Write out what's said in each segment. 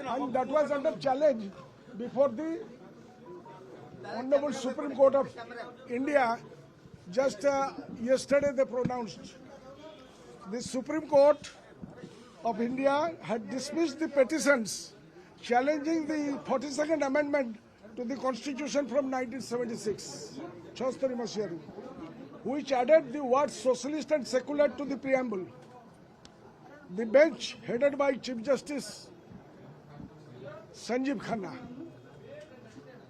and that was under challenge before the Honorable Supreme Court of India. Just yesterday they pronounced. The Supreme Court of India had dismissed the petitions challenging the 42nd Amendment to the Constitution from 1976, which added the words socialist and secular to the preamble. The bench, headed by Chief Justice Sanjeev Khanna,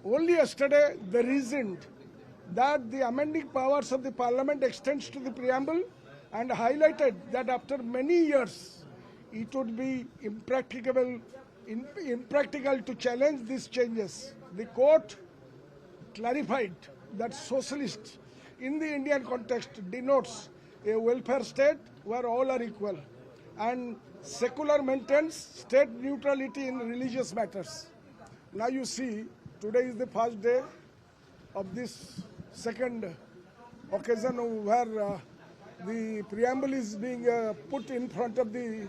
only yesterday they reasoned that the amending powers of the Parliament extends to the preamble and highlighted that after many years it would be impracticable to challenge these changes. The court clarified that socialist in the Indian context denotes a welfare state where all are equal, and secular maintains state neutrality in religious matters. Now you see, today is the first day of this second occasion where the preamble is being put in front of the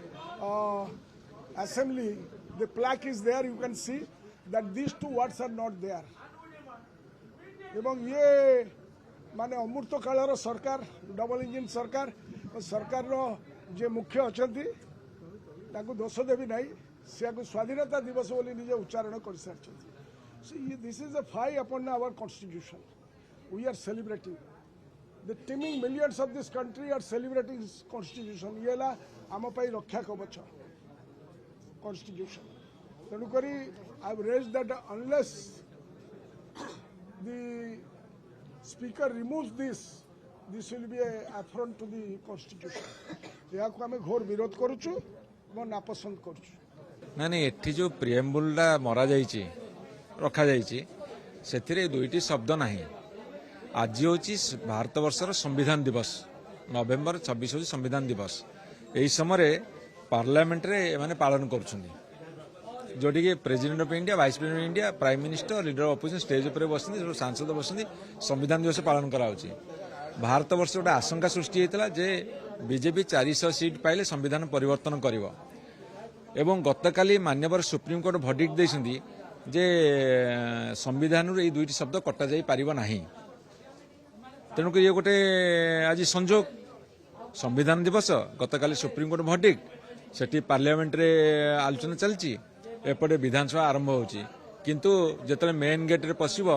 assembly. The plaque is there, you can see that these two words are not there. Ebong ye माने अमृत कालर सरकार double engine सरकार सरकार जे मुख्य अच्छा दोष देवी ना से स्वाधीनता दिवस बोली निजे उच्चारण कर सारी. This is a fie upon our constitution. We are celebrating the teeming millions of this country are celebrating constitution. ये आम रक्षा कवच कॉन्स्टिट्यूशन. तेणुक I have raised that unless the Speaker removes this will be an affront to the Constitution. यहाँ को हमें घोर विरोध करुचु और नापसंद करुचु. नहीं एठी जो प्रिएम्बुलटा मरा जाइछि रखा जाइछि सेथिरे दुईटी शब्द नाही. आज होची भारत वर्षर संविधान दिवस. नवेम्बर 26 होची संविधान दिवस. एही समय पार्लियामेंट रे माने पालन करूछन्ती जोटी कि president of India, vice president of India, prime minister, leader of opposition stage पर बसती, जो सांसद बसती संविधान दिवस पालन कराउछि. भारत वर्ष गोटे आशंका सृष्टि होता जे बीजेपी 400 सीट पाइले संविधान परिवर्तन करिवो. एवं गतकाली मान्यवर सुप्रीम कोर्ट भर्डिक्ट देइछन्ती जे संविधान ए दुईटी शब्द कटा जाई पारिबो नाही. तेणुक ये गोटे आज संजोग संविधान दिवस गतकाली सुप्रीम कोर्ट भर्डिक्ट सेठी पार्लियामेंट रे आलोचना चलछि. एपटे विधानसभा आरंभ होची किंतु जेतले मेन गेट रे पसिबो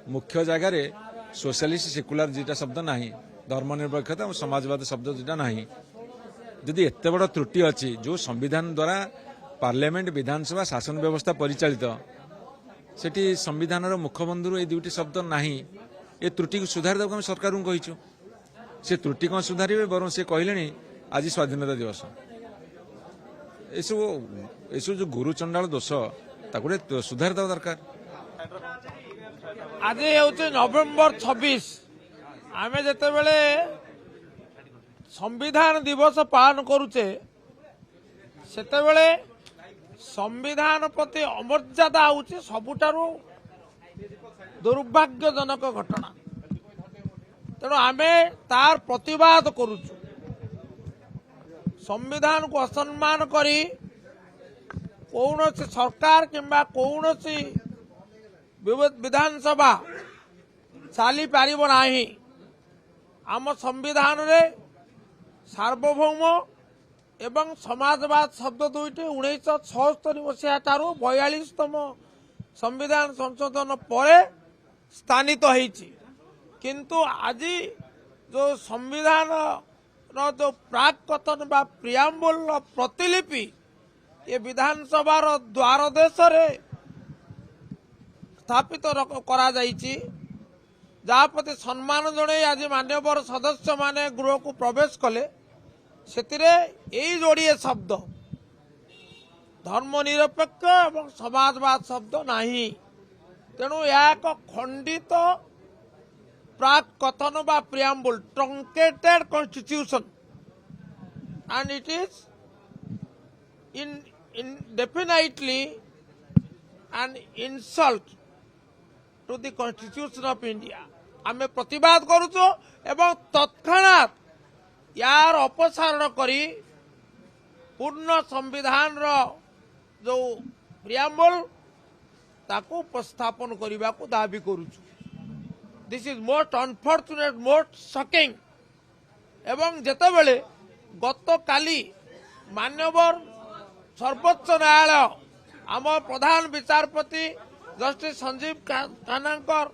मुख्य जगह रे सोशलिस्ट सेकुलर जीटा शब्द नाही, धर्मनिरपेक्षता और समाजवाद शब्द जीटा नाही. यदि एते बड़ त्रुटि अछि जो संविधान द्वारा पार्लियामेंट, विधानसभा, शासन व्यवस्था परिचालित सेठी संविधान रो मुखबंधु ए दुईटी शब्द नाही. ए त्रुटि को सुधार देबो हम सरकार को कहिछु. से त्रुटि कोन सुधारिबे बरं से कहलेनी आज स्वाधीनता दिवस. एसो जो गुरु चंडाल दोष ताको सुधार देवा दरकार. आज हूँ नवेम्बर 26 आम जिते बड़े संविधान दिवस पालन करुचे सेतेबेले संविधान प्रति अमर्यादा हूँ सबुठारु दुर्भाग्यजनक घटना. तेणु आम तार प्रतिवाद करुचु. संविधान को असम्मान करी कौन सरकार किंबा कौन विधानसभा चली पार नहीं. आम संविधान रे सार्वभौम एवं समाजवाद शब्द दुईटी 1976 मसीहा ठारू 42तम संविधान संशोधन पर स्थानित होईची. किंतु आज जो संविधान जो प्राक कथन बा प्रियाम्बुल प्रतिलिपि ये विधानसभा द्वार देश रे स्थापित करा जाइछि. जहाँ प्रति सम्मान जणे आज मान्यवर सदस्य माने गृह को प्रवेश कले सेतिरे एई जोड़िए शब्द धर्मनिरपेक्ष एवं समाजवाद शब्द नाही. तेणु यह एक खंडित प्राक कथन बा preamble truncated constitution and it is indefinitely an insult to the Constitution of India. आमे प्रतिवाद करुचो एवं तत्क्षणात यार अपसारण करी पूर्ण संविधान रो जो ପ୍ରିଆମ୍ବଲ ତାକୁ ଉପସ୍ଥାପନ କରିବାକୁ ଦାବି କରୁଛୁ। This is most unfortunate most shocking. ଏବଂ ଯେତେବେଳେ ଗତକାଲି ମାନ୍ୟବର ସର୍ବୋଚ୍ଚ ନ୍ୟାୟାଳୟ ଆମ ପ୍ରଧାନ ବିଚାରପତି ଜଷ୍ଟିସ୍ ସଞ୍ଜୀବ ଖାନ୍ନାଙ୍କର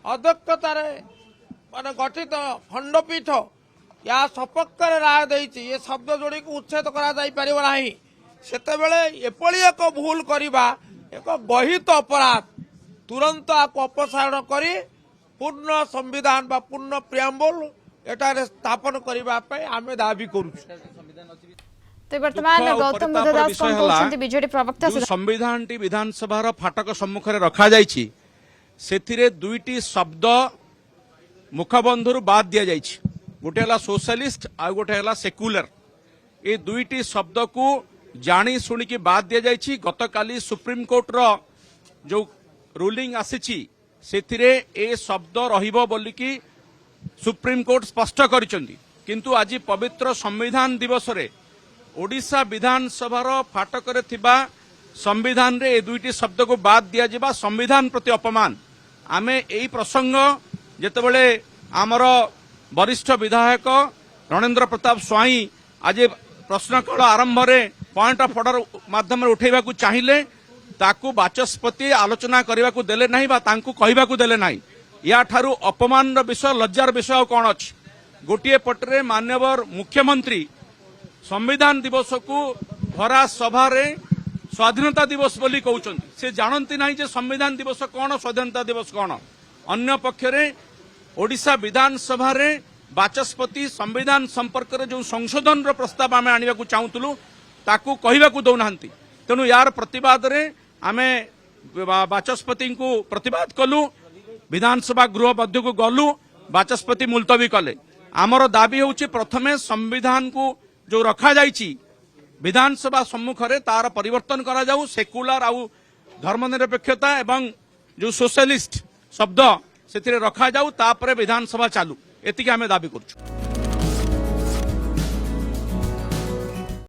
ଅଧ୍ୟକ୍ଷତାରେ ମାନେ ଗଠିତ ଖଣ୍ଡପୀଠ ଏହା ସପକ୍ଷରେ ରାୟ ଦେଇଛି ଏ ଶବ୍ଦ ଯୋଡ଼ିକୁ ଉଚ୍ଛେଦ କରାଯାଇପାରିବ ନାହିଁ, ସେତେବେଳେ ଏପରି ଏକ ଭୁଲ କରିବା ଏକ ଗହିତ ଅପରାଧ। ତୁରନ୍ତ ଆକୁ ଅପସାରଣ କରି ପୂର୍ଣ୍ଣ ସମ୍ବିଧାନ ବା ପୂର୍ଣ୍ଣ ପ୍ରିଆମ୍ବଲ ଏଠାରେ ସ୍ଥାପନ କରିବା ପାଇଁ ଆମେ ଦାବି କରୁଛୁ। तो वर्तमान गौतम बुद्ध दास कौन कहते बीजेडी प्रवक्ता संविधानटी विधानसभा फाटक सम्मुखें रखा जाइछि सेथिरे दुईटी शब्द मुखबंधु बाद दि जाइछि। गोटे हला सोशलिस्ट आ गोटे हला सेक्युलर। ए दुईटी शब्द को जानी शुणिकी बाद दि जाइछि। गतकाली सुप्रीम कोर्ट रो जो रूलिंग आसीछि सेथिरे ए शब्द रहिबो बोलिकी सुप्रीम कोर्ट स्पष्ट करिसेंती, किंतु आज पवित्र संविधान दिवस रे ओडिशा विधानसभा फाटक संविधान रे ए दुईटी शब्द को बाद दिया जिबा संविधान प्रति अपमान। आमे एई प्रसंग जेतेबेले आमर वरिष्ठ विधायक रणेंद्र प्रताप स्वाई आज प्रश्नकाल आरंभ रे पॉइंट ऑफ ऑर्डर माध्यम उठेबा को चाहिए ताकू बाचस्पति आलोचना करने को देले नहीं बा तांकू कहबा को देले नहीं। या ठारू अपमान विषय लज्जार विषय कौन अच्छी? गोटे पटरे मान्यवर मुख्यमंत्री संविधान दिवस को भरा सभा रे स्वाधीनता दिवस बोली कहउछन्ति। से जानती नहीं जे संविधान दिवस कौन स्वाधीनता दिवस कौन। अन्य पक्षरे ओडिशा विधानसभा रे बाचस्पति संविधान संपर्क रे जो संशोधन रो प्रस्ताव आमे आनिबा को चाहूतलु ताकू कहबा को दउनाहंती। तेणु यार प्रतिवाद रे आमे बाचस्पति को प्रतिवाद कलु, विधानसभा गृह मध्य को गलु, बाचस्पति मुलतवी कले। आमर दाबी होउछि प्रथमे संविधान को जो रखा जाइछि विधानसभा सम्मुख रे तार परिवर्तन करा जाऊ। सेक्युलर आउ धर्मनिरपेक्षता एवं जो सोशलिस्ट शब्द से रखा जाऊ, तापरे विधानसभा चालू, एतिके आमे दाबी करछु।